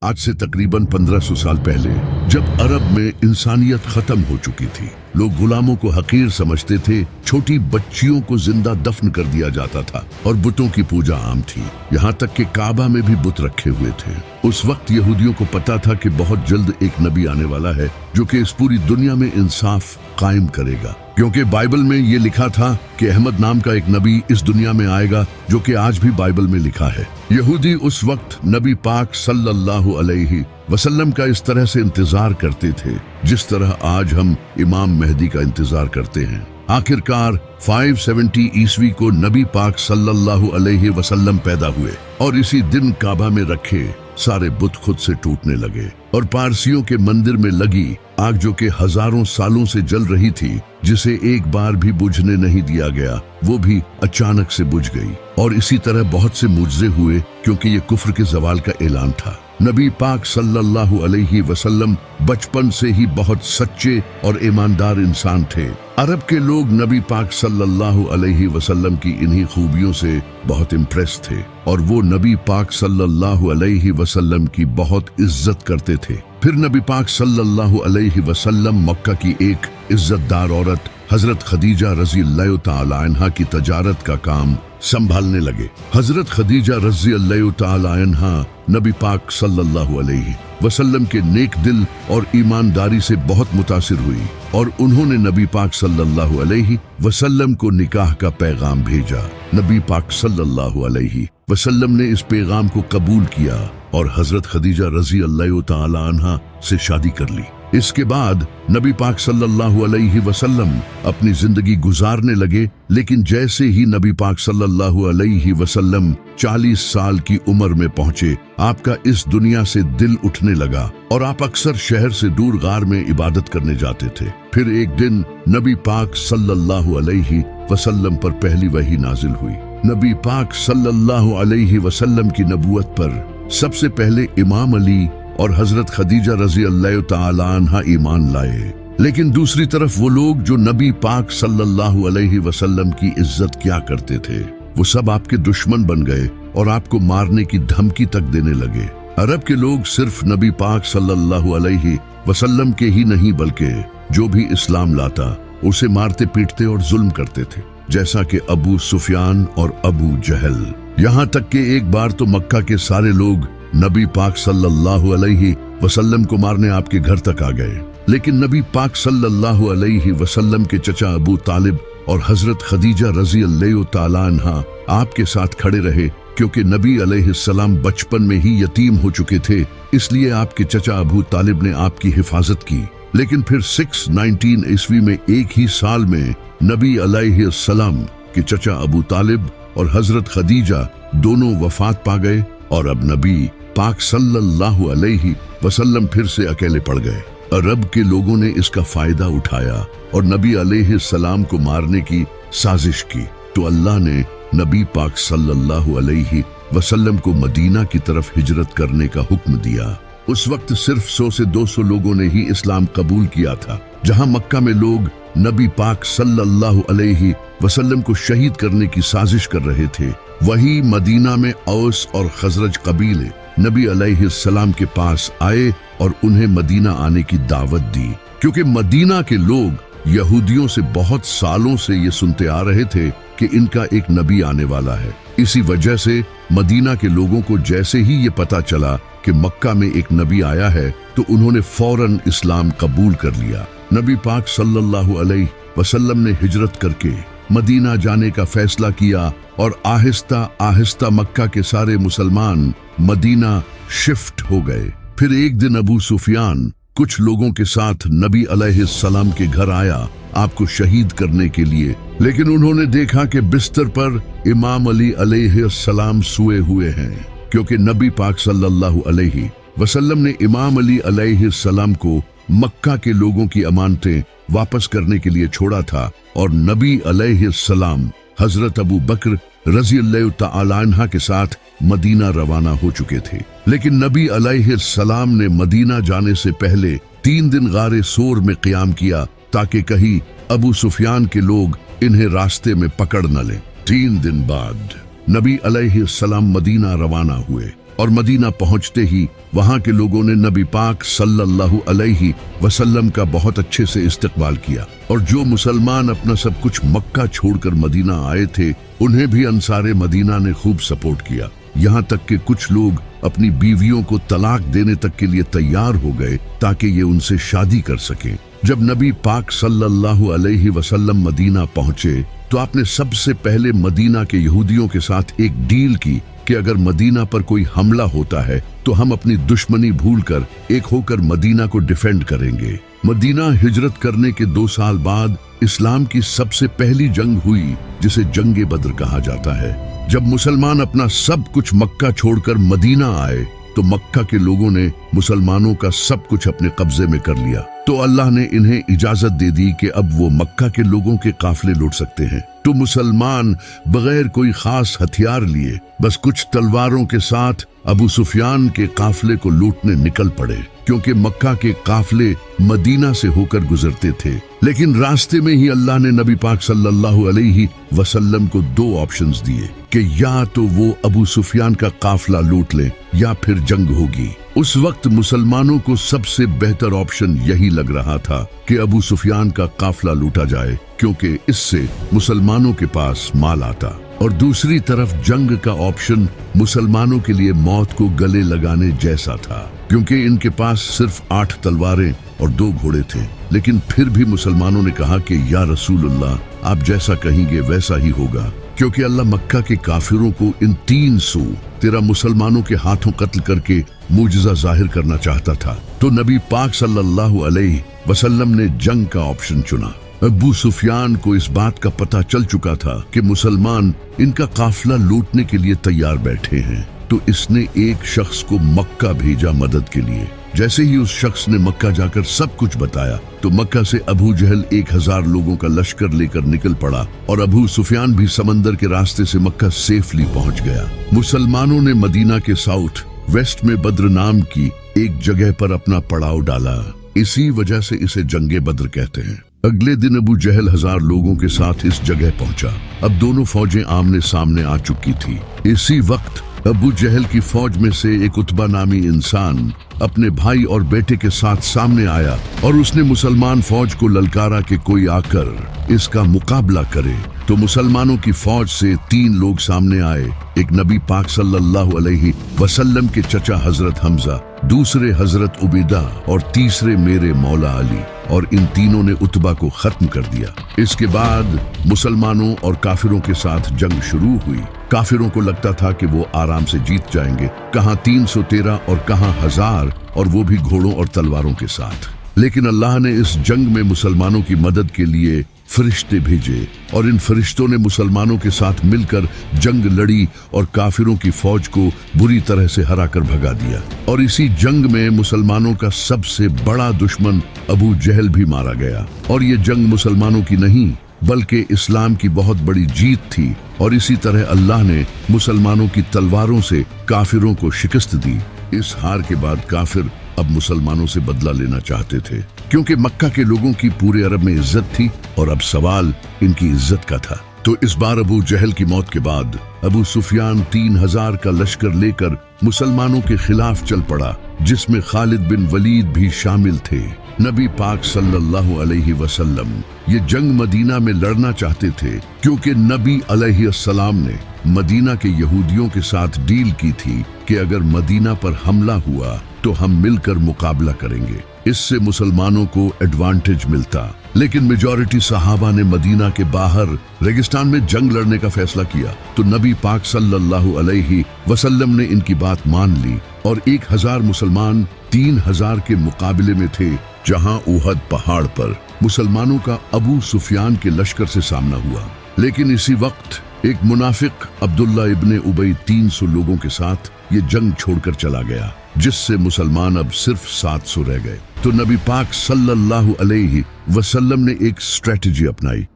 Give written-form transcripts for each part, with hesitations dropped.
आज से तकरीबन 1500 साल पहले जब अरब में इंसानियत खत्म हो चुकी थी, लोग गुलामों को हकीर समझते थे, छोटी बच्चियों को जिंदा दफन कर दिया जाता था और बुतों की पूजा आम थी। यहाँ तक कि काबा में भी बुत रखे हुए थे। उस वक्त यहूदियों को पता था कि बहुत जल्द एक नबी आने वाला है जो कि इस पूरी दुनिया में इंसाफ कायम करेगा, क्योंकि बाइबल में ये लिखा था कि अहमद नाम का एक नबी इस दुनिया में आएगा, जो कि आज भी बाइबल में लिखा है। यहूदी उस वक्त नबी पाक सल्लल्लाहु अलैहि वसल्लम का इस तरह से इंतजार करते थे जिस तरह आज हम इमाम मेहदी का इंतजार करते हैं। आखिरकार 570 ईस्वी को नबी पाक सल्लल्लाहु अलैहि वसल्लम पैदा हुए और इसी दिन काबा में रखे सारे बुत खुद से टूटने लगे और पारसियों के मंदिर में लगी आग, जो कि हजारों सालों से जल रही थी, जिसे एक बार भी बुझने नहीं दिया गया, वो भी अचानक से बुझ गई। और इसी तरह बहुत से मुजज़े हुए, क्योंकि ये कुफ्र के ज़वाल का ऐलान था। नबी पाक सल्लल्लाहु अलैहि वसल्लम बचपन से ही बहुत सच्चे और ईमानदार इंसान थे। अरब के लोग नबी पाक सल्लल्लाहु अलैहि वसल्लम की इन्हीं खूबियों से बहुत इम्प्रेस थे और वो नबी पाक सल्लल्लाहु अलैहि वसल्लम की बहुत इज्जत करते थे। फिर नबी पाक सल्लल्लाहु अलैहि वसल्लम मक्का की एक इज्जतदार औरत हजरत खदीजा रज़ी अल्लाह तआला अन्हा की तजारत का काम संभालने लगे। हजरत खदीजा रज़ी अल्लाह तआला अन्हा नबी पाक सल्लल्लाहु अलैहि वसल्लम के नेक दिल और ईमानदारी से बहुत मुतासिर हुई और उन्होंने नबी पाक सल्लल्लाहु अलैहि वसल्लम को निकाह का पैगाम भेजा। नबी पाक सल्लल्लाहु अलैहि वसल्लम ने इस पैगाम को कबूल किया और हजरत खदीजा रज़ी अल्लाह तआला अन्हा से शादी कर ली। इसके बाद नबी पाक सल्लल्लाहु अलैहि वसल्लम अपनी जिंदगी गुजारने लगे, लेकिन जैसे ही नबी पाक सल्लल्लाहु अलैहि वसल्लम 40 साल की उम्र में पहुंचे, आपका इस दुनिया से दिल उठने लगा और आप अक्सर शहर से दूर गार में इबादत करने जाते थे। फिर एक दिन नबी पाक सल्लल्लाहु अलैहि वसल्लम पर पहली वही नाजिल हुई। नबी पाक सल्लल्लाहु अलैहि वसल्लम की नबूवत पर सबसे पहले इमाम अली और हजरत खदीजा रज़ी अल्लाह तआला अन्हा ईमान लाए, लेकिन दूसरी तरफ वो लोग जो नबी पाक सल्लल्लाहु अलैहि वसल्लम की इज्जत किया करते थे, वो सब आपके दुश्मन बन गए और आपको मारने की धमकी तक देने लगे। अरब के लोग सिर्फ नबी पाक सल्लल्लाहु अलैहि वसल्लम के ही नहीं, बल्कि जो भी इस्लाम लाता उसे मारते पीटते और जुल्म करते थे, जैसा कि अबू सुफियान और अबू जहल। यहाँ तक कि एक बार तो मक्का के सारे लोग नबी पाक सल्लल्लाहु अलैहि वसल्लम को मारने आपके घर तक आ गए, लेकिन नबी पाक सल्लल्लाहु अलैहि वसल्लम के चचा अबू तालिब और हजरत खदीजा रज़ी अल्लाह तआला अन्हा आपके साथ खड़े रहे, क्योंकि नबी अलैहिस्सलाम बचपन में ही यतीम हो चुके थे। इसलिए आपके चचा अबू तालिब ने आपकी हिफाजत की। लेकिन फिर 619 ईस्वी में एक ही साल में नबी अलैहिस्सलाम के चचा अबू तालिब और हजरत खदीजा दोनों वफात पा गए और अब नबी पाक सल्लल्लाहु अलैहि वसल्लम फिर से अकेले पड़ गए। अरब के लोगों ने इसका फायदा उठाया और नबी अलैहिस्सलाम को मारने की साजिश की, तो अल्लाह ने नबी पाक सल्लल्लाहु अलैहि वसल्लम को मदीना की तरफ हिजरत करने का हुक्म दिया। उस वक्त सिर्फ 100 से 200 लोगों ने ही इस्लाम कबूल किया था। जहां मक्का में लोग नबी पाक सल्लल्लाहु अलैहि वसल्लम को शहीद करने की साजिश कर रहे थे, वही मदीना में औस और खजरज कबीले नबी अलैहिस्सलाम के पास आए और उन्हें मदीना आने की दावत दी, क्योंकि मदीना के लोग यहूदियों से बहुत सालों से ये सुनते आ रहे थे कि इनका एक नबी आने वाला है। इसी वजह से मदीना के लोगों को जैसे ही ये पता चला कि मक्का में एक नबी आया है, तो उन्होंने फौरन इस्लाम कबूल कर लिया। नबी पाक सल्लल्लाहु अलैहि वसल्लम ने हिजरत करके मदीना जाने का फैसला किया और आहिस्ता आहिस्ता मक्का के सारे मुसलमान मदीना शिफ्ट हो गए। फिर एक दिन अबू सुफियान कुछ लोगों के साथ नबी अलैहिस्सलाम के घर आया आपको शहीद करने के लिए, लेकिन उन्होंने देखा कि बिस्तर पर इमाम अली अलैहिस्सलाम सोए हुए हैं, क्योंकि नबी पाक सल्लल्लाहु अलैहि वसल्लम ने इमाम अली अलैहिस्सलाम को मक्का के लोगों की अमानतें वापस करने के लिए छोड़ा था और नबी अलैहिस्सलाम हजरत अबू बकर रज़ी अल्लाह तआला अन्हा के साथ मदीना रवाना हो चुके थे। लेकिन नबी अलैहिस्सलाम ने मदीना जाने से पहले 3 दिन गारे सोर में क़याम किया, ताकि कहीं अबू सुफियान के लोग इन्हें रास्ते में पकड़ न लें। 3 दिन बाद नबी अलैहिस्सलाम मदीना रवाना हुए और मदीना पहुंचते ही वहाँ के लोगों ने नबी पाक सल्लल्लाहु अलैहि वसल्लम का बहुत अच्छे से इस्तकबाल किया और जो मुसलमान अपना सब कुछ मक्का छोड़कर मदीना आए थे उन्हें भी अंसारे मदीना ने खूब सपोर्ट किया। यहाँ तक कि कुछ लोग अपनी बीवियों को तलाक देने तक के लिए तैयार हो गए ताकि ये उनसे शादी कर सकें। जब नबी पाक सल्लल्लाहु अलैहि वसल्लम मदीना पहुंचे तो आपने सबसे पहले मदीना के यहूदियों के साथ एक डील की कि अगर मदीना पर कोई हमला होता है तो हम अपनी दुश्मनी भूलकर एक होकर मदीना को डिफेंड करेंगे। मदीना हिजरत करने के 2 साल बाद इस्लाम की सबसे पहली जंग हुई जिसे जंगे बद्र कहा जाता है। जब मुसलमान अपना सब कुछ मक्का छोड़कर मदीना आए तो मक्का के लोगों ने मुसलमानों का सब कुछ अपने कब्जे में कर लिया। तो अल्लाह ने इन्हें इजाजत दे दी कि अब वो मक्का के लोगों के काफिले लूट सकते हैं। तो मुसलमान बगैर कोई खास हथियार लिए बस कुछ तलवारों के साथ अबू सुफियान के काफिले को लूटने निकल पड़े, क्योंकि मक्का के काफिले मदीना से होकर गुजरते थे। लेकिन रास्ते में ही अल्लाह ने नबी पाक सल्लल्लाहु अलैहि वसल्लम को 2 ऑप्शंस दिए कि या तो वो अबू सुफियान का काफिला लूट ले या फिर जंग होगी। उस वक्त मुसलमानों को सबसे बेहतर ऑप्शन यही लग रहा था कि अबू सुफियान का काफिला लूटा जाए, क्योंकि इससे मुसलमानों के पास माल आता, और दूसरी तरफ जंग का ऑप्शन मुसलमानों के लिए मौत को गले लगाने जैसा था, क्योंकि इनके पास सिर्फ 8 तलवारें और 2 घोड़े थे। लेकिन फिर भी मुसलमानों ने कहा कि या रसूलुल्लाह, आप जैसा कहेंगे वैसा ही होगा, क्योंकि अल्लाह मक्का के काफिरों को इन 313 मुसलमानों के हाथों कत्ल करके मुजज़ा जाहिर करना चाहता था। तो नबी पाक सल्लल्लाहु अलैहि वसल्लम ने जंग का ऑप्शन चुना। अबू सुफियान को इस बात का पता चल चुका था कि मुसलमान इनका काफिला लूटने के लिए तैयार बैठे हैं, तो इसने एक शख्स को मक्का भेजा मदद के लिए। जैसे ही उस शख्स ने मक्का जाकर सब कुछ बताया तो मक्का से अबू जहल 1000 लोगों का लश्कर लेकर निकल पड़ा और अबू सुफियान भी समंदर के रास्ते से मक्का सेफली पहुंच गया। मुसलमानों ने मदीना के साउथ वेस्ट में बद्र नाम की एक जगह पर अपना पड़ाव डाला, इसी वजह से इसे जंगे बद्र कहते हैं। अगले दिन अबू जहल 1000 लोगों के साथ इस जगह पहुंचा। अब दोनों फौजें आमने सामने आ चुकी थी। इसी वक्त अबू जहल की फौज में से एक उतबा नामी इंसान अपने भाई और बेटे के साथ सामने आया और उसने मुसलमान फौज को ललकारा कि कोई आकर इसका मुकाबला करे। तो मुसलमानों की फौज से 3 लोग सामने आए, एक नबी पाक सल्लल्लाहु अलैहि वसल्लम के चचा हजरत हमजा, दूसरे हजरत उबैदा और तीसरे मेरे मौला अली, और इन तीनों ने उतबा को खत्म कर दिया। इसके बाद मुसलमानों और काफिरों के साथ जंग शुरू हुई। काफिरों को लगता था कि वो आराम से जीत जाएंगे, कहां 313 और कहां 1000, और वो भी घोड़ों और तलवारों के साथ। लेकिन अल्लाह ने इस जंग में मुसलमानों की मदद के लिए फरिश्ते भेजे और इन फरिश्तों ने मुसलमानों के साथ मिलकर जंग लड़ी और काफिरों की फौज को बुरी तरह से हराकर भगा दिया। और इसी जंग में मुसलमानों का सबसे बड़ा दुश्मन अबू जहल भी मारा गया। और ये जंग मुसलमानों की नहीं बल्कि इस्लाम की बहुत बड़ी जीत थी। और इसी तरह अल्लाह ने मुसलमानों की तलवारों से काफिरों को शिकस्त दी। इस हार के बाद काफिर अब मुसलमानों से बदला लेना चाहते थे, क्योंकि मक्का के लोगों की पूरे अरब में इज्जत थी और अब सवाल इनकी इज्जत का था। तो इस बार अबू जहल की मौत के बाद अबू सुफियान 3000 का लश्कर लेकर मुसलमानों के खिलाफ चल पड़ा, जिसमें खालिद बिन वलीद भी शामिल थे। नबी पाक सल्लल्लाहु अलैहि वसल्लम ये जंग मदीना में लड़ना चाहते थे, क्योंकि नबी अलैहिस्सलाम ने मदीना के यहूदियों के साथ डील की थी कि अगर मदीना पर हमला हुआ तो हम मिलकर मुकाबला करेंगे, इससे मुसलमानों को एडवांटेज मिलता। लेकिन मेजॉरिटी सहाबा ने मदीना के बाहर रेगिस्तान में जंग लड़ने का फैसला किया। तो नबी पाक सल्लल्लाहु अलैहि वसल्लम ने इनकी बात मान ली और 1000 मुसलमान 3000 के मुकाबले में थे, जहां उहद पहाड़ पर मुसलमानों का अबू सुफियान के लश्कर से सामना हुआ। लेकिन इसी वक्त एक मुनाफिक अब्दुल्ला इब्ने उबई 300 लोगों के साथ ये जंग छोड़कर चला गया, जिससे मुसलमान अब सिर्फ 700 रह गए। तो नबी पाक सल्लल्लाहु अलैहि वसल्लम ने एक स्ट्रेटजी अपनाई।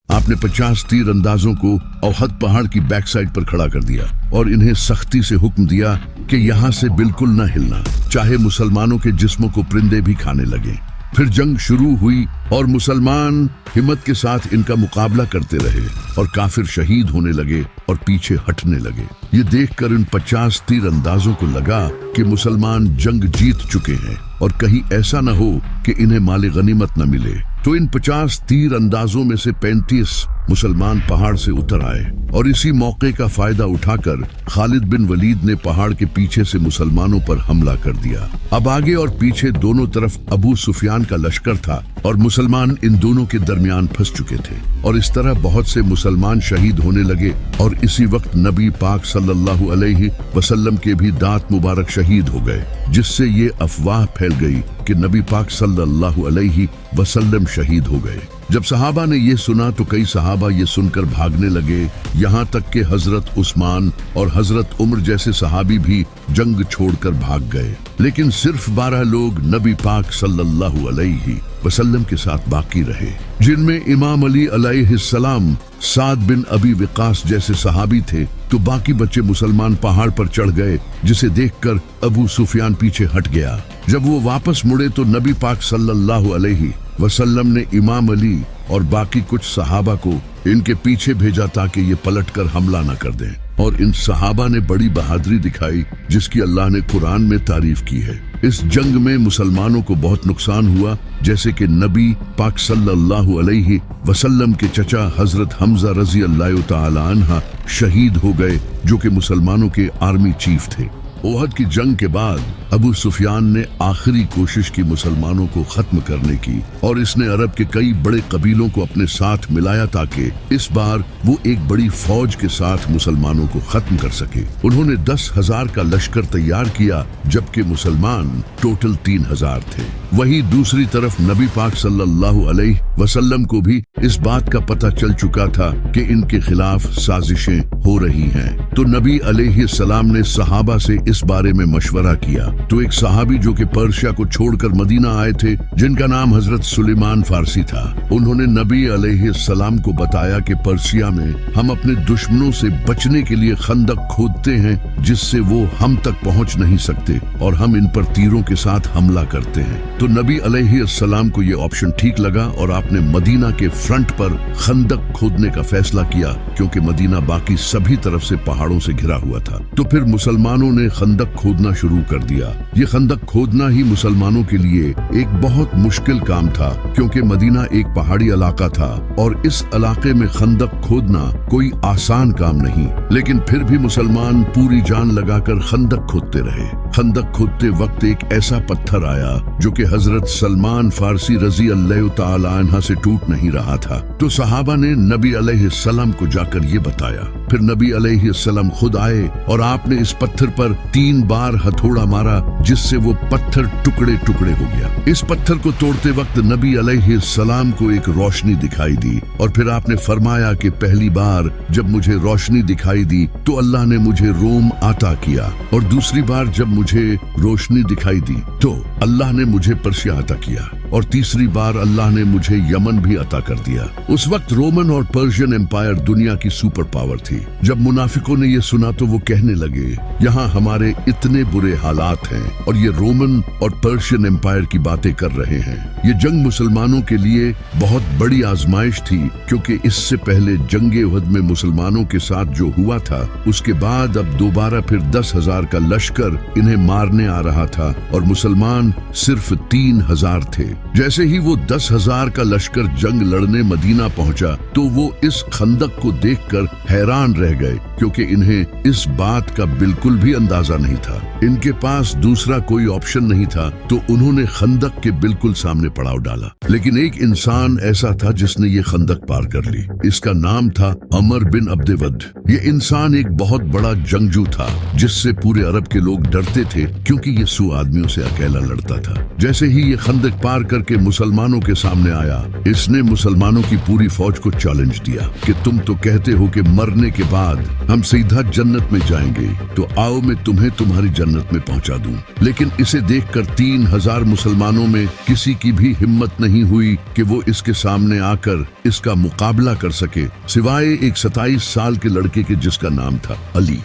आपने 50 तीर अंदाजों को उहद पहाड़ की बैक साइड पर खड़ा कर दिया और इन्हें सख्ती से हुक्म दिया कि यहाँ से बिल्कुल न हिलना, चाहे मुसलमानों के जिस्मों को परिंदे भी खाने लगे। फिर जंग शुरू हुई और मुसलमान हिम्मत के साथ इनका मुकाबला करते रहे और काफिर शहीद होने लगे और पीछे हटने लगे। ये देखकर इन 50 तीरंदाजों को लगा कि मुसलमान जंग जीत चुके हैं और कहीं ऐसा न हो कि इन्हें माले गनीमत न मिले। तो इन 50 तीर अंदाजों में से 35 मुसलमान पहाड़ से उतर आए और इसी मौके का फायदा उठाकर खालिद बिन वलीद ने पहाड़ के पीछे से मुसलमानों पर हमला कर दिया। अब आगे और पीछे दोनों तरफ अबू सुफियान का लश्कर था और मुसलमान इन दोनों के दरमियान फंस चुके थे और इस तरह बहुत से मुसलमान शहीद होने लगे। और इसी वक्त नबी पाक सल्लल्लाहु अलैहि वसल्लम के भी दांत मुबारक शहीद हो गए, जिससे ये अफवाह फैल गई कि नबी पाक सल्लल्लाहु अलैहि वसल्लम शहीद हो गए। जब सहाबा ने ये सुना तो कई सहाबा ये सुनकर भागने लगे, यहाँ तक कि हजरत उस्मान और हजरत उमर जैसे सहाबी भी जंग छोड़कर भाग गए। लेकिन सिर्फ 12 लोग नबी पाक सल्लल्लाहु अलैहि वसल्लम के साथ बाकी रहे, जिनमें इमाम अली अलैहिस्सलाम, साद बिन अबी वक़ास जैसे सहाबी थे। तो बाकी बच्चे मुसलमान पहाड़ पर चढ़ गए, जिसे देखकर अबू सुफियान पीछे हट गया। जब वो वापस मुड़े तो नबी पाक सल्लल्लाहु अलैहि वसल्लम ने इमाम अली और बाकी कुछ सहाबा को इनके पीछे भेजा ताकि ये पलटकर हमला न कर दें। और इन सहाबा ने बड़ी बहादुरी दिखाई, जिसकी अल्लाह ने कुरान में तारीफ की है। इस जंग में मुसलमानों को बहुत नुकसान हुआ, जैसे कि नबी पाक सल्लल्लाहु अलैहि वसल्लम के चचा हजरत हमजा रजी अल्लाह तआला अन्हा शहीद हो गए, जो कि मुसलमानों के आर्मी चीफ थे। ओहद की जंग के बाद अबू सुफियान ने आखिरी कोशिश की मुसलमानों को खत्म करने की और इसने अरब के कई बड़े कबीलों को अपने साथ मिलाया ताकि इस बार वो एक बड़ी फौज के साथ मुसलमानों को खत्म कर सके। उन्होंने 10,000 का लश्कर तैयार किया, जबकि मुसलमान टोटल 3,000 थे। वहीं दूसरी तरफ नबी पाक सल्लल्लाहु अलैहि वसल्लम को भी इस बात का पता चल चुका था कि इनके खिलाफ साजिशें हो रही हैं। तो नबी अलैहिस्सलाम ने सहाबा से इस बारे में मशवरा किया। तो एक सहाबी जो कि पर्शिया को छोड़कर मदीना आए थे, जिनका नाम हजरत सुलेमान फारसी था, उन्होंने नबी अलैहिस्सलाम को बताया कि पर्शिया में हम अपने दुश्मनों से बचने के लिए खंदक खोदते हैं, जिससे वो हम तक पहुंच नहीं सकते और हम इन पर तीरों के साथ हमला करते हैं। तो नबी अलैहिस्सलाम को ये ऑप्शन ठीक लगा और आपने मदीना के फ्रंट पर खंदक खोदने का फैसला किया, क्योंकि मदीना बाकी सभी तरफ से पहाड़ों से घिरा हुआ था। तो फिर मुसलमानों ने खंदक खोदना शुरू कर दिया। ये खंदक खोदना ही मुसलमानों के लिए एक बहुत मुश्किल काम था, क्योंकि मदीना एक पहाड़ी इलाका था और इस इलाके में खंदक खोदना कोई आसान काम नहीं। लेकिन फिर भी मुसलमान पूरी जान लगाकर खंदक खोदते रहे। खंदक खोदते वक्त एक ऐसा पत्थर आया जो कि हजरत सलमान फारसी रजी अल्लाह तआला अन्हा से टूट नहीं रहा था। तो सहाबा ने नबी अलैहिस्सलाम को जाकर ये बताया। फिर नबी अलैहिस्सलाम खुद आए और आपने इस पत्थर पर 3 बार हथौड़ा मारा, जिससे वो पत्थर टुकड़े टुकड़े हो गया। इस पत्थर को तोड़ते वक्त नबी अलैहिस्सलाम को एक रोशनी दिखाई दी और फिर आपने फरमाया कि पहली बार जब मुझे रोशनी दिखाई दी तो अल्लाह ने मुझे रोम अता किया, और दूसरी बार जब मुझे रोशनी दिखाई दी तो अल्लाह ने मुझे पर्शिया अता किया, और तीसरी बार अल्लाह ने मुझे यमन भी अता कर दिया। उस वक्त रोमन और पर्शियन एम्पायर दुनिया की सुपर पावर थी। जब मुनाफिकों ने ये सुना तो वो कहने लगे, यहाँ हमारे इतने बुरे हालात हैं और ये रोमन और पर्शियन एम्पायर की बातें कर रहे हैं। ये जंग मुसलमानों के लिए बहुत बड़ी आजमाइश थी, क्योंकि इससे पहले जंगे उहद में मुसलमानों के साथ जो हुआ था, उसके बाद अब दोबारा फिर 10,000 का लश्कर इन्हें मारने आ रहा था और मुसलमान सिर्फ 3,000 थे। जैसे ही वो 10,000 का लश्कर जंग लड़ने मदीना पहुंचा तो वो इस खंदक को देखकर हैरान रह गए, क्योंकि इन्हें इस बात का बिल्कुल भी अंदाजा नहीं था। इनके पास दूसरा कोई ऑप्शन नहीं था, तो उन्होंने खंदक के बिल्कुल सामने पड़ाव डाला। लेकिन एक इंसान ऐसा था जिसने ये खंदक पार कर ली। इसका नाम था अमर बिन अब्देवद। ये इंसान एक बहुत बड़ा जंगजू था, जिससे पूरे अरब के लोग डरते थे, क्योंकि ये 100 आदमियों से अकेला लड़ता था। जैसे ही ये खंदक पार करके मुसलमानों के सामने आया, इसने मुसलमानों की पूरी फौज को चैलेंज दिया कि तुम तो कहते हो कि मरने के बाद हम सीधा जन्नत में जाएंगे, तो आओ मैं तुम्हें तुम्हारी जन्नत में पहुंचा दूं। लेकिन इसे देखकर 3,000 मुसलमानों में किसी की भी हिम्मत नहीं हुई कि वो इसके सामने आकर इसका मुकाबला कर सके, सिवाय एक 27 साल के लड़के के जिसका नाम था अली।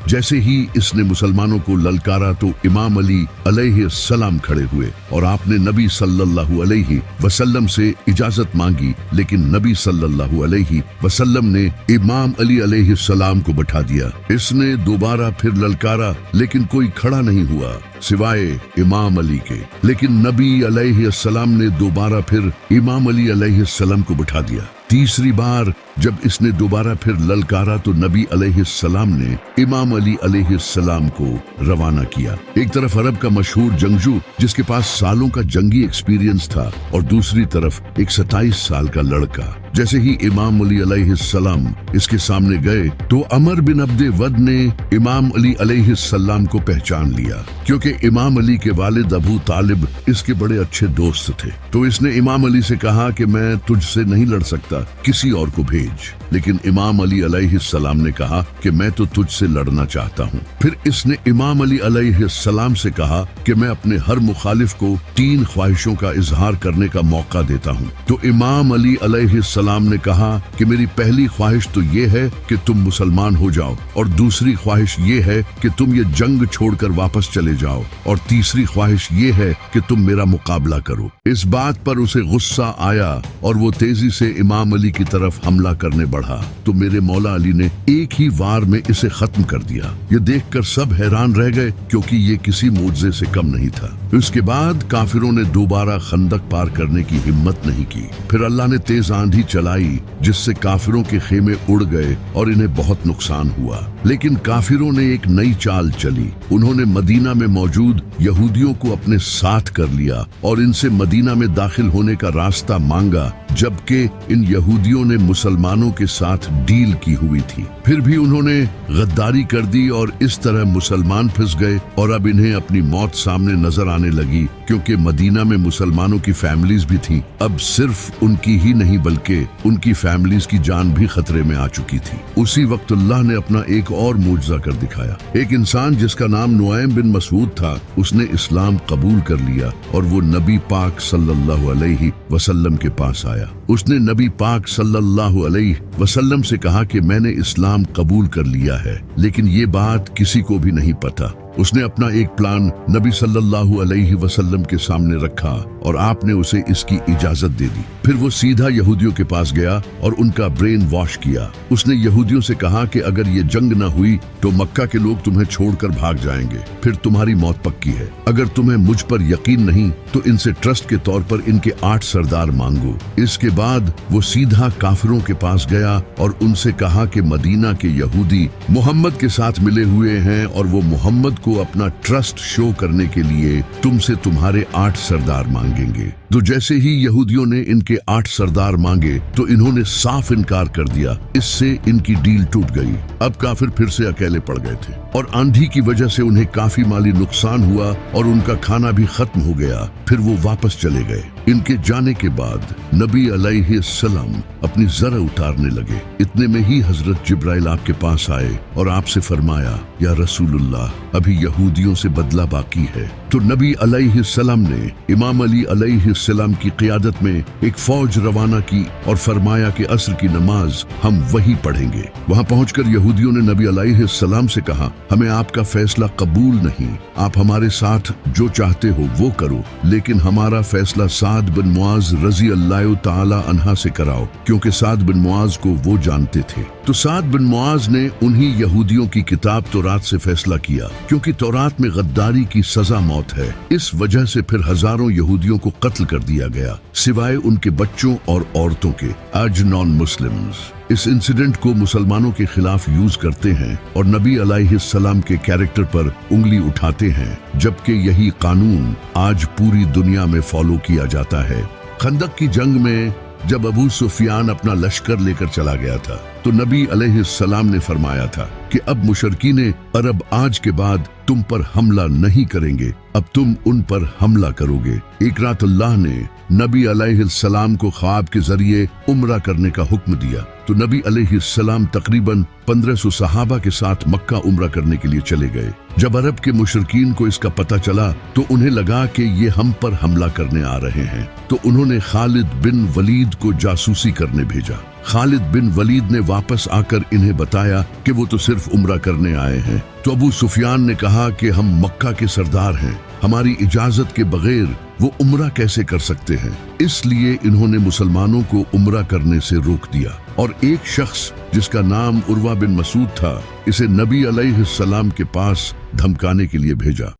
जैसे ही इसने मुसलमानों को ललकारा तो इमाम अली अलैहिस्सलाम खड़े हुए और आपने नबी सल्लल्लाहु अलैहि वसल्लम से इजाजत मांगी, लेकिन नबी सल्लल्लाहु अलैहि वसल्लम ने इमाम अली अलैहिस्सलाम को बैठा दिया। इसने दोबारा फिर ललकारा, लेकिन कोई खड़ा नहीं हुआ सिवाय इमाम अली के। लेकिन नबी अलैहिस्सलाम ने दोबारा फिर इमाम अली अलैहिस्सलाम को बैठा दिया। तीसरी बार जब इसने दोबारा फिर ललकारा तो नबी अलैहिस्सलाम ने इमाम अली अलैहिस्सलाम को रवाना किया। एक तरफ अरब का मशहूर जंगजू जिसके पास सालों का जंगी एक्सपीरियंस था, और दूसरी तरफ एक 27 साल का लड़का। जैसे ही इमाम अली अलैहिस्सलाम इसके सामने गए तो अमर बिन अब्दे वद ने इमाम अली अलैहिस्सलाम को पहचान लिया, क्योंकि इमाम अली के वालिद अबू तालिब इसके बड़े अच्छे दोस्त थे। तो इसने इमाम अली से कहा कि मैं तुझसे नहीं लड़ सकता, किसी और को भेज। लेकिन इमाम अली अलैहिस्सलाम ने कहा कि मैं तो तुझसे लड़ना चाहता हूँ। फिर इसने इमाम अली अलैहिस्सलाम से कहा कि मैं अपने हर मुखालिफ को 3 ख्वाहिशों का इजहार करने का मौका देता हूँ। तो इमाम अली अलैहिस्सलाम ने कहा कि मेरी पहली ख्वाहिश तो ये है कि तुम मुसलमान हो जाओ, और दूसरी ख्वाहिश ये है कि तुम ये जंग छोड़कर वापस चले जाओ, और तीसरी ख्वाहिश ये है कि तुम मेरा मुकाबला करो। इस बात पर उसे गुस्सा आया और वो तेजी से इमाम अली की तरफ हमला करने बढ़ा। तो मेरे मौला अली ने एक ही वार में इसे खत्म कर दिया। ये देखकर सब हैरान रह गए, क्योंकि ये किसी मोजज़े से कम नहीं था। उसके बाद काफिरों ने दोबारा खंदक पार करने की हिम्मत नहीं की। फिर अल्लाह ने तेज आंधी चलाई, जिससे काफिरों के खेमे उड़ गए और इन्हें बहुत नुकसान हुआ। लेकिन काफिरों ने एक नई चाल चली। उन्होंने मदीना में मौजूद यहूदियों को अपने साथ कर लिया और इनसे मदीना में दाखिल होने का रास्ता मांगा, जबकि इन यहूदियों ने मुसलमानों के साथ डील की हुई थी। फिर भी उन्होंने गद्दारी कर दी और इस तरह मुसलमान फंस गए, और अब इन्हें अपनी मौत सामने नजर आने लगी, क्योंकि मदीना में मुसलमानों की फैमिलीज भी थी। अब सिर्फ उनकी ही नहीं बल्कि उनकी फैमिलीज की जान भी खतरे में आ चुकी थी। उसी वक्त अल्लाह ने अपना एक और मुजज़ा कर दिखाया। एक इंसान जिसका नाम नुआइम बिन मसूद था, उसने इस्लाम कबूल कर लिया और वो नबी पाक सल्लल्लाहु अलैहि वसल्लम के पास आया। उसने नबी पाक सल्लल्लाहु अलैहि वसल्लम से कहा कि मैंने इस्लाम कबूल कर लिया है, लेकिन ये बात किसी को भी नहीं पता। उसने अपना एक प्लान नबी सल्लल्लाहु अलैहि वसल्लम के सामने रखा और आपने उसे इसकी इजाजत दे दी। फिर वो सीधा यहूदियों के पास गया और उनका ब्रेन वॉश किया। उसने यहूदियों से कहा कि अगर ये जंग न हुई तो मक्का के लोग तुम्हें छोड़कर भाग जाएंगे, फिर तुम्हारी मौत पक्की है। अगर तुम्हें मुझ पर यकीन नहीं तो इनसे ट्रस्ट के तौर पर इनके 8 सरदार मांगो। इसके बाद वो सीधा काफिरों के पास गया और उनसे कहा कि मदीना के यहूदी मोहम्मद के साथ मिले हुए हैं और वो मोहम्मद को अपना ट्रस्ट शो करने के लिए तुमसे तुम्हारे 8 सरदार मांगेंगे। तो जैसे ही यहूदियों ने इनके 8 सरदार मांगे तो इन्होंने साफ इनकार कर दिया। इससे इनकी डील टूट गई। अब काफिर फिर से अकेले पड़ गए थे और आंधी की वजह से उन्हें काफी माली नुकसान हुआ और उनका खाना भी खत्म हो गया। फिर वो वापस चले गए। इनके जाने के बाद नबी अलैहिस्सलाम अपनी जरा उतारने लगे। इतने में ही हजरत जिब्राइल आपके पास आए और आपसे फरमाया, या रसूलुल्लाह, अभी यहूदियों से बदला बाकी है। तो नबी अलैहिस्सलाम ने इमाम अली अलैहिस्सलाम की क़ियादत में एक फौज रवाना की और फरमाया कि असर की नमाज हम वहीं पढ़ेंगे। वहां पहुंचकर यहूदियों ने नबी अलैहिस्सलाम से कहा, हमें आपका फैसला कबूल नहीं, आप हमारे साथ जो चाहते हो वो करो, लेकिन हमारा फैसला साद बिन मुआज रजी अल्लाह ताला अन्हा से कराओ, क्योंकि साद बिन मुआज को वो जानते थे। तो साद बिन मुआज ने उन्हीं यहूदियों की किताब तौरात से फैसला किया, क्योंकि तौरात में गद्दारी की सजा मौत है। इस वजह से फिर हजारों यहूदियों को कत्ल कर दिया गया, सिवाय उनके बच्चों और औरतों के। आज नॉन मुस्लिम्स इस इंसिडेंट को मुसलमानों के खिलाफ यूज करते हैं और नबी अलैहिस्सलाम के कैरेक्टर पर उंगली उठाते हैं, जबकि यही कानून आज पूरी दुनिया में फॉलो किया जाता है। खंदक की जंग में जब अबू सुफियान अपना लश्कर लेकर चला गया था तो नबी अलैहिस्सलाम ने फरमाया था कि अब मुशरकीने अरब आज के बाद तुम पर हमला नहीं करेंगे, अब तुम उन पर हमला करोगे। एक रात अल्लाह ने नबी अलैहिस्सलाम को ख्वाब के जरिए उम्रा करने का हुक्म दिया। तो नबी अलैहिस्सलाम तकरीबन 1500 सहाबा के साथ मक्का उम्रा करने के लिए चले गए। जब अरब के मुशरकीन को इसका पता चला तो उन्हें लगा कि ये हम पर हमला करने आ रहे हैं, तो उन्होंने खालिद बिन वलीद को जासूसी करने भेजा। खालिद बिन वलीद ने वापस आकर इन्हें बताया कि वो तो सिर्फ उम्रा करने आए हैं। तो अबू सुफियान ने कहा कि हम मक्का के सरदार हैं, हमारी इजाजत के बगैर वो उम्रा कैसे कर सकते हैं। इसलिए इन्होंने मुसलमानों को उम्रा करने से रोक दिया और एक शख्स जिसका नाम उर्वा बिन मसूद था, इसे नबी अलैहिस्सलाम के पास धमकाने के लिए भेजा।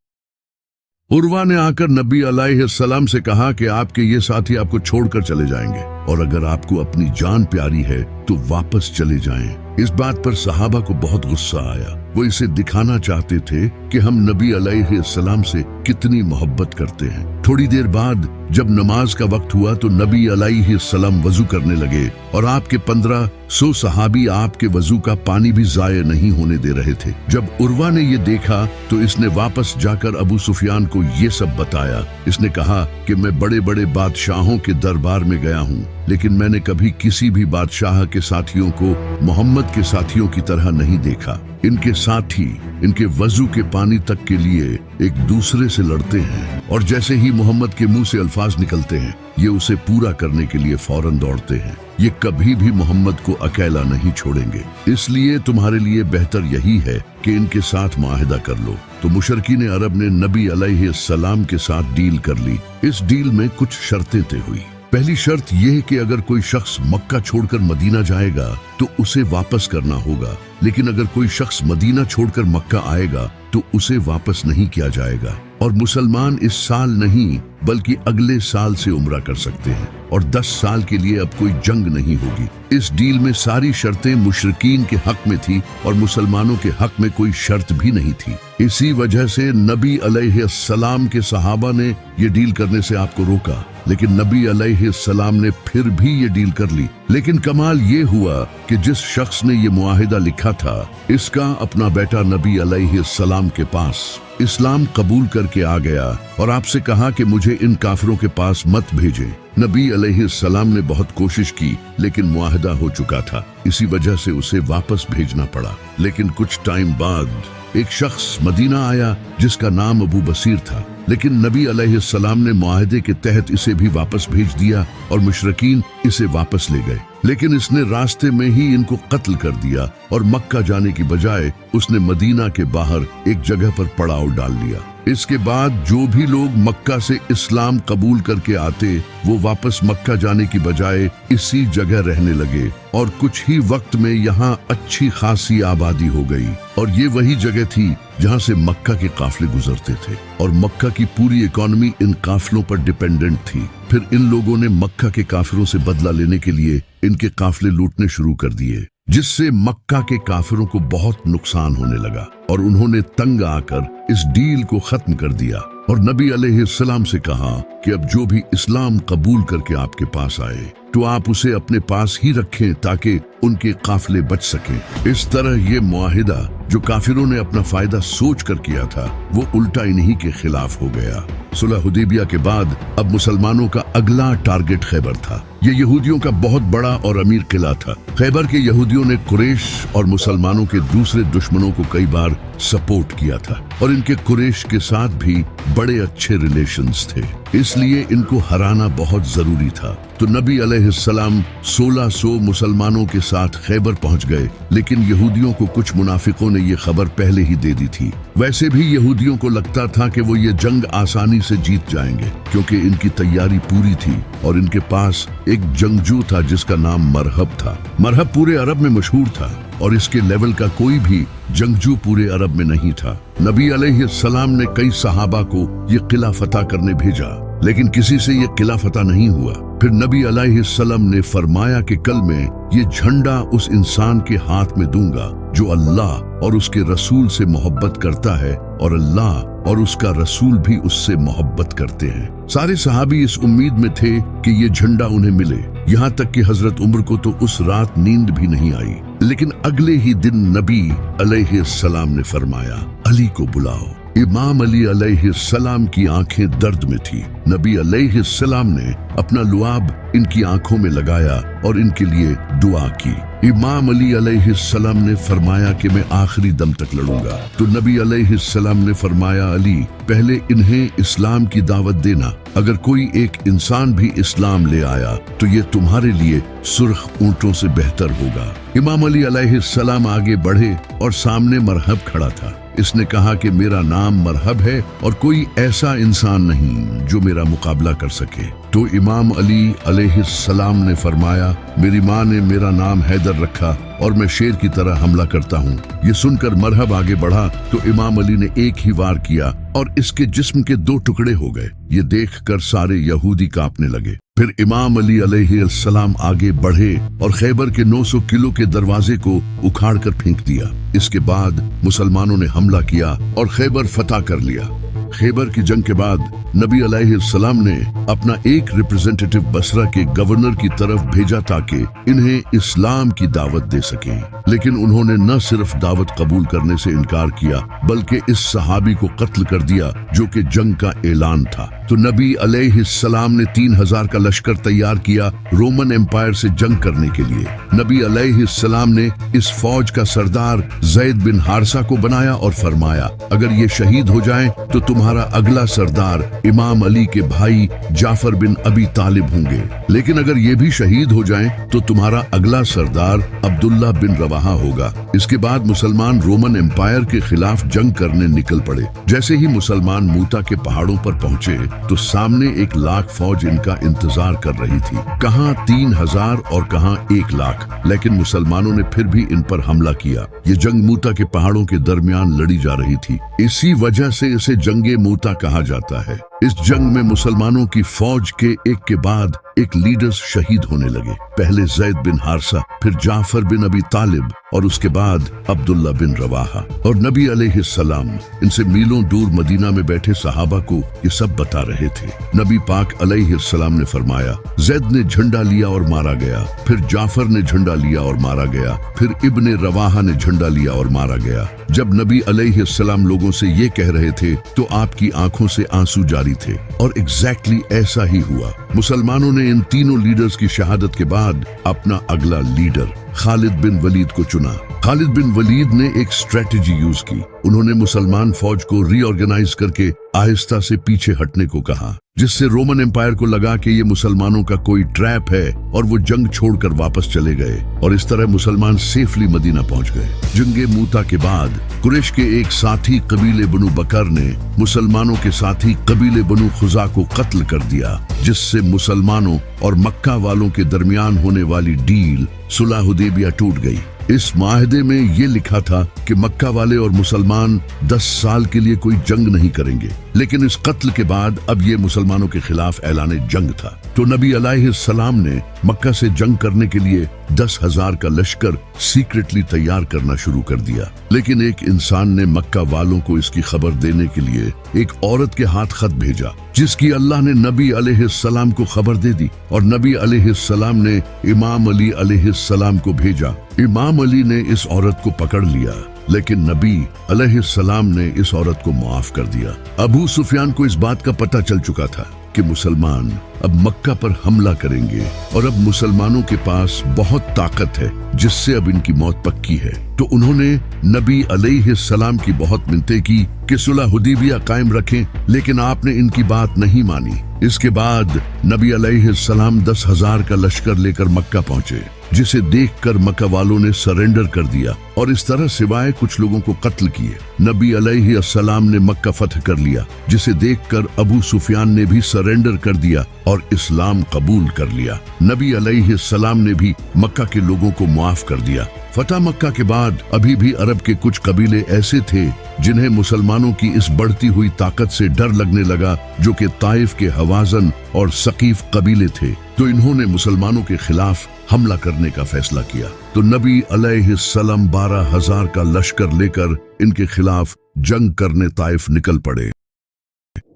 उर्वा ने आकर नबी अलैहिस्सलाम से कहा कि आपके ये साथी आपको छोड़कर चले जाएंगे और अगर आपको अपनी जान प्यारी है तो वापस चले जाएं। इस बात पर सहाबा को बहुत गुस्सा आया। वो इसे दिखाना चाहते थे कि हम नबी अलैहिस्सलाम से कितनी मोहब्बत करते हैं। थोड़ी देर बाद जब नमाज का वक्त हुआ तो नबी अलैहिस्सलाम वजू करने लगे और आपके 1500 सहाबी आपके वजू का पानी भी जाया नहीं होने दे रहे थे। जब उर्वा ने ये देखा तो इसने वापस जाकर अबू सुफियान को ये सब बताया। इसने कहा कि मैं बड़े बड़े बादशाहों के दरबार में गया हूँ, लेकिन मैंने कभी किसी भी बादशाह के साथियों को मोहम्मद के साथियों की तरह नहीं देखा। इनके साथी इनके वजू के पानी तक के लिए एक दूसरे से लड़ते हैं और जैसे ही मोहम्मद के मुंह से अल्फाज निकलते हैं ये उसे पूरा करने के लिए फौरन दौड़ते हैं। ये कभी भी मोहम्मद को अकेला नहीं छोड़ेंगे, इसलिए तुम्हारे लिए बेहतर यही है कि इनके साथ मुआहिदा कर लो। तो मुशरकीन अरब ने नबी अलैहिस्सलाम के साथ डील कर ली। इस डील में कुछ शर्तें तय हुई। पहली शर्त यह है कि अगर कोई शख्स मक्का छोड़कर मदीना जाएगा तो उसे वापस करना होगा, लेकिन अगर कोई शख्स मदीना छोड़कर मक्का आएगा तो उसे वापस नहीं किया जाएगा और मुसलमान इस साल नहीं बल्कि अगले साल से उम्रा कर सकते हैं और 10 साल के लिए अब कोई जंग नहीं होगी। इस डील में सारी शर्तें मुशरिकीन के हक में थी और मुसलमानों के हक में कोई शर्त भी नहीं थी। इसी वजह से नबी अलैहिस्सलाम के सहाबा ने ये डील करने से आपको रोका, लेकिन नबी अलैहिस्सलाम ने फिर भी ये डील कर ली। लेकिन कमाल ये हुआ कि जिस शख्स ने ये मुआहिदा लिखा था इसका अपना बेटा नबी अलैहिस्सलाम के पास इस्लाम कबूल करके आ गया और आपसे कहा कि मुझे इन काफिरों के पास मत भेजें। नबी अलैहिस्सलाम ने बहुत कोशिश की लेकिन मुआहिदा हो चुका था, इसी वजह से उसे वापस भेजना पड़ा। लेकिन कुछ टाइम बाद एक शख्स मदीना आया जिसका नाम अबू बसीर था, लेकिन नबी अलैहिस्सलाम ने मुआहिदे के तहत इसे भी वापस भेज दिया और मुशरिकीन इसे वापस ले गए। लेकिन इसने रास्ते में ही इनको कत्ल कर दिया और मक्का जाने की बजाय उसने मदीना के बाहर एक जगह पर पड़ाव डाल लिया। इसके बाद जो भी लोग मक्का से इस्लाम कबूल करके आते वो वापस मक्का जाने की बजाय इसी जगह रहने लगे और कुछ ही वक्त में यहाँ अच्छी खासी आबादी हो गई और ये वही जगह थी जहाँ से मक्का के काफिले गुजरते थे और मक्का की पूरी इकोनॉमी इन काफिलों पर डिपेंडेंट थी। फिर इन लोगों ने मक्का के काफिरों से बदला लेने के लिए इनके काफिले लूटने शुरू कर दिए, जिससे मक्का के काफिरों को बहुत नुकसान होने लगा और उन्होंने तंग आकर इस डील को खत्म कर दिया और नबी अलैहिस्सलाम से कहा कि अब जो भी इस्लाम कबूल करके आपके पास आए तो आप उसे अपने पास ही रखें ताकि उनके काफिले बच सकें। इस तरह ये मुआहिदा जो काफिरों ने अपना फायदा सोच कर किया था वो उल्टा इन्हीं के खिलाफ हो गया। सुलह हुदैबिया के बाद अब मुसलमानों का अगला टारगेट खैबर था। ये यहूदियों का बहुत बड़ा और अमीर किला था। खैबर के यहूदियों ने कुरैश और मुसलमानों के दूसरे दुश्मनों को कई बार सपोर्ट किया था और इनके कुरैश के साथ भी बड़े अच्छे रिलेशंस थे, इसलिए इनको हराना बहुत जरूरी था। तो नबी अलैहिस्सलाम 1600 मुसलमानों के साथ खैबर पहुंच गए, लेकिन यहूदियों को कुछ मुनाफिकों ने ये खबर पहले ही दे दी थी। वैसे भी यहूदियों को लगता था कि वो ये जंग आसानी से जीत जाएंगे क्योंकि इनकी तैयारी पूरी थी और इनके पास एक जंगजू था जिसका नाम मरहब था। मरहब पूरे अरब में मशहूर था और इसके लेवल का कोई भी जंगजू पूरे अरब में नहीं था। नबी अलैहिस्सलाम ने कई सहाबा को ये किला फतह करने भेजा, लेकिन किसी से ये किला फतह नहीं हुआ। फिर नबी अलैहिस्सलाम ने फरमाया कि कल मैं ये झंडा उस इंसान के हाथ में दूंगा जो अल्लाह और उसके रसूल से मोहब्बत करता है और अल्लाह और उसका रसूल भी उससे मोहब्बत करते हैं। सारे सहाबी इस उम्मीद में थे कि ये झंडा उन्हें मिले, यहाँ तक कि हजरत उमर को तो उस रात नींद भी नहीं आई। लेकिन अगले ही दिन नबी अलैहिस्सलाम ने फरमाया, अली को बुलाओ। इमाम अली अलैहिस्सलाम की आंखें दर्द में थी। नबी अलैहिस्सलाम ने अपना लुआब इनकी आंखों में लगाया और इनके लिए दुआ की। इमाम अली अलैहिस्सलाम ने फरमाया कि मैं आखिरी दम तक लड़ूंगा। तो नबी अलैहिस्सलाम ने फरमाया, अली पहले इन्हें इस्लाम की दावत देना। अगर कोई एक इंसान भी इस्लाम ले आया तो ये तुम्हारे लिए सुर्ख ऊंटों से बेहतर होगा। इमाम अली अलैहिस्सलाम आगे बढ़े और सामने मरहब खड़ा था। इसने कहा कि मेरा नाम मरहब है और कोई ऐसा इंसान नहीं जो मेरा मुकाबला कर सके। तो इमाम अली अलैहिस्सलाम ने फरमाया, मेरी माँ ने मेरा नाम हैदर रखा और मैं शेर की तरह हमला करता हूँ। ये सुनकर मरहब आगे बढ़ा तो इमाम अली ने एक ही वार किया और इसके जिस्म के 2 टुकड़े हो गए। ये देखकर सारे यहूदी कांपने लगे। फिर इमाम अली अलैहिस्सलाम आगे बढ़े और खैबर के 900 किलो के दरवाजे को उखाड़ कर फेंक दिया। इसके बाद मुसलमानों ने हमला किया और खैबर फतह कर लिया। खैबर की जंग के बाद नबी अलैहिस्सलाम ने अपना एक रिप्रेजेंटेटिव बसरा के गवर्नर की तरफ भेजा ताकि इन्हें इस्लाम की दावत दे सके। लेकिन उन्होंने न सिर्फ दावत कबूल करने से इनकार किया बल्कि इस सहाबी को कत्ल कर दिया जो कि जंग का ऐलान था। तो नबी अलैहिस्सलाम ने 3000 का लश्कर तैयार किया रोमन एम्पायर से जंग करने के लिए। नबी अलैहिस्सलाम ने इस फौज का सरदार ज़ैद बिन हारसा को बनाया और फरमाया, अगर ये शहीद हो जाएं तो तुम्हारा अगला सरदार इमाम अली के भाई जाफर बिन अबी तालिब होंगे। लेकिन अगर ये भी शहीद हो जाएं तो तुम्हारा अगला सरदार अब्दुल्ला बिन रवाहा होगा। इसके बाद मुसलमान रोमन एम्पायर के खिलाफ जंग करने निकल पड़े। जैसे ही मुसलमान मूता के पहाड़ों पर पहुंचे तो सामने 1 लाख फौज इनका इंतजार कर रही थी। कहां 3000 और कहां 1 लाख। लेकिन मुसलमानों ने फिर भी इन पर हमला किया। ये जंग मूता के पहाड़ों के दरमियान लड़ी जा रही थी। इसी वजह से इसे जंगे मूता कहा जाता है। इस जंग में मुसलमानों की फौज के एक के बाद एक लीडर्स शहीद होने लगे। पहले ज़ैद बिन हारसा, फिर जाफर बिन अबी तालिब और उसके बाद अब्दुल्ला बिन रवाहा। और नबी अलैहिस्सलाम इनसे मीलों दूर मदीना में बैठे सहाबा को ये सब बता रहे थे। नबी पाक अलैहिस्सलाम ने फरमाया, ज़ैद ने झंडा लिया और मारा गया, फिर जाफर ने झंडा लिया और मारा गया, फिर इब्ने रवाहा ने झंडा लिया और मारा गया। जब नबी अलैहिस्सलाम लोगों से ये कह रहे थे तो आपकी आंखों से आंसू जारी थे और एग्जैक्टली ऐसा ही हुआ। मुसलमानों ने इन तीनों लीडर्स की शहादत के बाद अपना अगला लीडर खालिद बिन वलीद को चुना। खालिद बिन वलीद ने एक स्ट्रेटेजी यूज की। उन्होंने मुसलमान फौज को रीऑर्गेनाइज करके आहिस्ता से पीछे हटने को कहा, जिससे रोमन एम्पायर को लगा कि ये मुसलमानों का कोई ट्रैप है और वो जंग छोड़कर वापस चले गए। और इस तरह मुसलमान सेफली मदीना पहुंच गए। जंगे मूता के बाद कुरैश के एक साथी कबीले बनु बकर ने मुसलमानों के साथी कबीले बनु खुजा को कत्ल कर दिया, जिससे मुसलमानों और मक्का वालों के दरमियान होने वाली डील सुलह हुदैबिया टूट गई। इस माहदे में ये लिखा था कि मक्का वाले और मुसलमान 10 साल के लिए कोई जंग नहीं करेंगे। लेकिन इस कत्ल के बाद अब ये मुसलमानों के खिलाफ ऐलान जंग था। तो नबी अलैहिस्सलाम ने मक्का से जंग करने के लिए 10,000 का लश्कर सीक्रेटली तैयार करना शुरू कर दिया। लेकिन एक इंसान ने मक्का वालों को इसकी खबर देने के लिए एक औरत के हाथ खत भेजा, जिसकी अल्लाह ने नबी अलैहिस्सलाम को खबर दे दी। और नबी अलैहिस्सलाम ने इमाम अली अलैहिस्सलाम को भेजा। इमाम अली ने इस औरत को पकड़ लिया, लेकिन नबी अलैहिस्सलाम ने इस औरत को माफ कर दिया। अबू सुफियान को इस बात का पता चल चुका था कि मुसलमान अब मक्का पर हमला करेंगे और अब मुसलमानों के पास बहुत ताकत है, जिससे अब इनकी मौत पक्की है। तो उन्होंने नबी अलैहिस्सलाम की बहुत मिन्नतें की कि सुलह हुदैबिया कायम रखें, लेकिन आपने इनकी बात नहीं मानी। इसके बाद नबी अलैहिस्सलाम 10,000 का लश्कर लेकर मक्का पहुंचे, जिसे देखकर मक्का वालों ने सरेंडर कर दिया और इस तरह सिवाय कुछ लोगों को कत्ल किए। नबी अलैहिस्सलाम ने मक्का फतह कर लिया, जिसे देखकर अबू सुफियान ने भी सरेंडर कर दिया और इस्लाम कबूल कर लिया। नबी अलैहिस्सलाम ने भी मक्का के लोगों को माफ कर दिया। फतह मक्का के बाद अभी भी अरब के कुछ कबीले ऐसे थे जिन्हें मुसलमानों की इस बढ़ती हुई ताकत से डर लगने लगा, जो कि ताइफ के हवाजन और सकीफ कबीले थे। तो इन्होंने मुसलमानों के खिलाफ हमला करने का फैसला किया। तो नबी अलैहिस्सलाम 12,000 का लश्कर लेकर इनके खिलाफ जंग करने ताइफ निकल पड़े।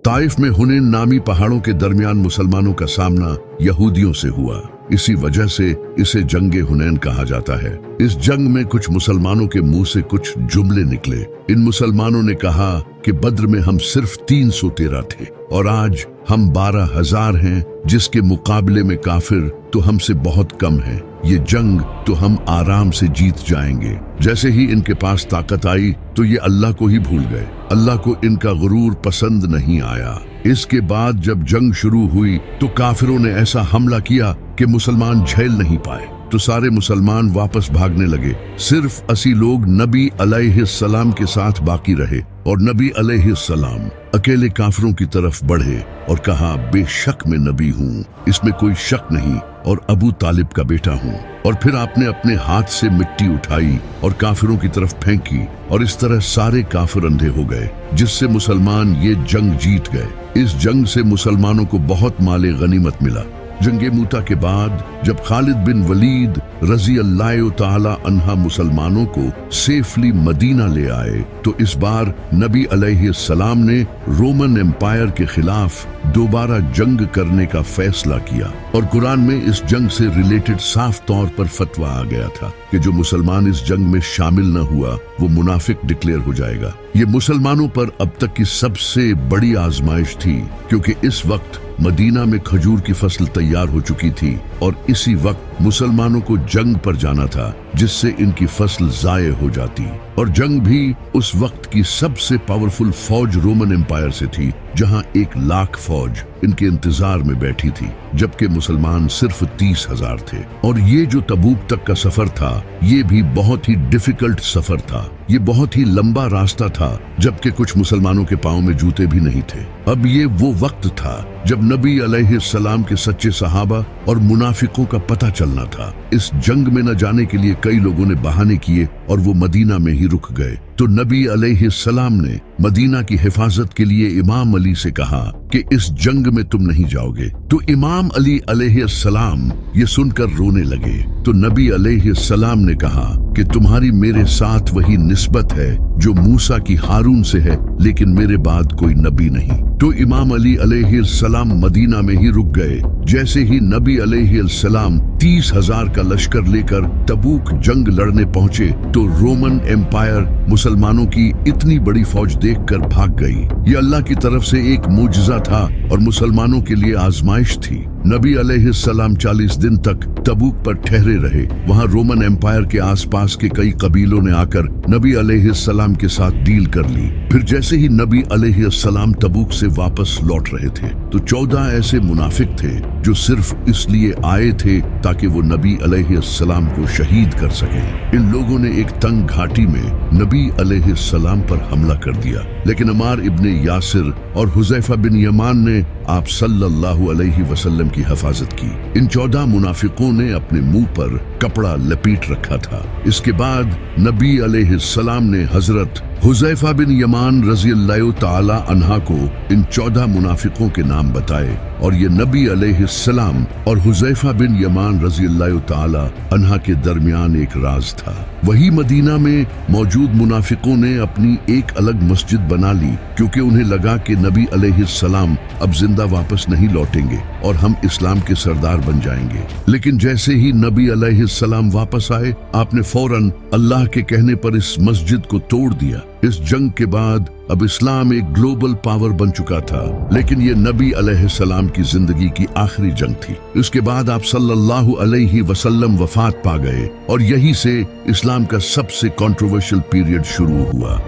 ताइफ में हुनैन नामी पहाड़ों के दरमियान मुसलमानों का सामना यहूदियों से हुआ। इसी वजह से इसे जंगे हुनैन कहा जाता है। इस जंग में कुछ मुसलमानों के मुंह से कुछ जुमले निकले। इन मुसलमानों ने कहा कि बद्र में हम सिर्फ 313 थे और आज हम 12,000 हैं, जिसके मुकाबले में काफिर तो हमसे बहुत कम हैं। ये जंग तो हम आराम से जीत जाएंगे। जैसे ही इनके पास ताकत आई तो ये अल्लाह को ही भूल गए। अल्लाह को इनका गुरूर पसंद नहीं आया। इसके बाद जब जंग शुरू हुई तो काफिरों ने ऐसा हमला किया कि मुसलमान झेल नहीं पाए, तो सारे मुसलमान वापस भागने लगे। सिर्फ 80 लोग नबी अलैहिस्सलाम के साथ बाकी रहे और नबी अलैहिस्सलाम अकेले काफिरों की तरफ बढ़े और कहा, बेशक मैं नबी हूँ, इसमें कोई शक नहीं, और अबू तालिब का बेटा हूँ। और फिर आपने अपने हाथ से मिट्टी उठाई और काफिरों की तरफ फेंकी और इस तरह सारे काफिर अंधे हो गए, जिससे मुसलमान ये जंग जीत गए। इस जंग से मुसलमानों को बहुत माले गनीमत मिला। जंगे मूता के बाद जब खालिद बिन वलीद रजी अल्लाह ताला अन्हा मुसलमानों को सेफली मदीना ले आए तो इस बार नबी अलैहिस्सलाम ने रोमन एम्पायर के खिलाफ दोबारा जंग करने का फैसला किया और कुरान में इस जंग से रिलेटेड साफ तौर पर फतवा आ गया था कि जो मुसलमान इस जंग में शामिल न हुआ वो मुनाफिक डिक्लेयर हो जाएगा। ये मुसलमानों पर अब तक की सबसे बड़ी आजमाइश थी, क्योंकि इस वक्त मदीना में खजूर की फसल तैयार हो चुकी थी और इसी वक्त मुसलमानों को जंग पर जाना था, जिससे इनकी फसल जाये हो जाती। और जंग भी उस वक्त की सबसे पावरफुल फौज रोमन एम्पायर से थी, जहां 1 लाख फौज इनके इंतजार में बैठी थी, जबकि मुसलमान सिर्फ 30,000 थे। और ये जो तबूक तक का सफर था, ये भी बहुत ही डिफिकल्ट सफर था। ये बहुत ही लंबा रास्ता था, जबकि कुछ मुसलमानों के पांव में जूते भी नहीं थे। अब ये वो वक्त था जब नबी अलैहिस्सलाम के सच्चे सहाबा और मुनाफिकों का पता चलना था। इस जंग में न जाने के लिए कई लोगों ने बहाने किए और वो मदीना में ही रुक गए। तो नबी अलैहिस्सलाम ने मदीना की हिफाजत के लिए इमाम अली से कहा कि इस जंग में तुम नहीं जाओगे। तो इमाम अली अलैहिस्सलाम ये सुनकर रोने लगे। तो नबी अलैहिस्सलाम ने कहा कि तुम्हारी मेरे साथ वही निस्बत है जो मूसा की हारून से है, लेकिन मेरे बाद कोई नबी नहीं। तो इमाम अली अलैहिस्सलाम मदीना में ही रुक गए। जैसे ही नबी अलैहिस्सलाम 30,000 का लश्कर लेकर तबूक जंग लड़ने पहुंचे तो रोमन एम्पायर मुसलमानों की इतनी बड़ी फौज देखकर भाग गई। ये अल्लाह की तरफ से एक मुजज़ा था और मुसलमानों के लिए आजमाइश थी। नबी अलैहिस्सलाम 40 दिन तक तबूक पर ठहरे रहे। वहां रोमन एम्पायर के आसपास के कई कबीलों ने आकर नबी अलैहिस्सलाम के साथ डील कर ली। फिर जैसे ही नबी अलैहिस्सलाम तबूक से वापस लौट रहे थे तो 14 ऐसे मुनाफिक थे जो सिर्फ इसलिए आए थे ताकि वो नबी अलैहिस्सलाम को शहीद कर सके। इन लोगों ने एक तंग घाटी में नबी अलैहिस्सलाम पर हमला कर दिया, लेकिन अमार इब्ने यासिर और हुज़ैफा बिन यमान ने आप सल्लल्लाहु अलैहि वसल्लम की हिफाजत की। इन 14 मुनाफिकों ने अपने मुंह पर कपड़ा लपेट रखा था। इसके बाद नबी अलैहिस्सलाम ने हजरत हुज़ैफा बिन यमान रज़ियल्लाहु ताला अन्हा को इन 14 मुनाफिकों के नाम बताए और ये नबी अलैहिस्सलाम और हुज़ैफा बिन यमान रज़ियल्लाहु ताला अन्हा के दरमियान एक राज था। वही मदीना में मौजूद मुनाफिकों ने अपनी एक अलग मस्जिद बना ली, क्योंकि उन्हें लगा कि नबी अलैहिस्सलाम अब जिंदा वापस नहीं लौटेंगे और हम इस्लाम के सरदार बन जाएंगे। लेकिन जैसे ही नबी अलैहिस्सलाम वापस आए, आपने फौरन अल्लाह के कहने पर इस मस्जिद को तोड़ दिया। इस जंग के बाद अब इस्लाम एक ग्लोबल पावर बन चुका था, लेकिन ये नबी अलैहिस्सलाम की जिंदगी की आखिरी जंग थी। इसके बाद आप सल्लल्लाहु अलैहि वसल्लम वफात पा गए और यही से इस्लाम का सबसे कंट्रोवर्शियल पीरियड शुरू हुआ।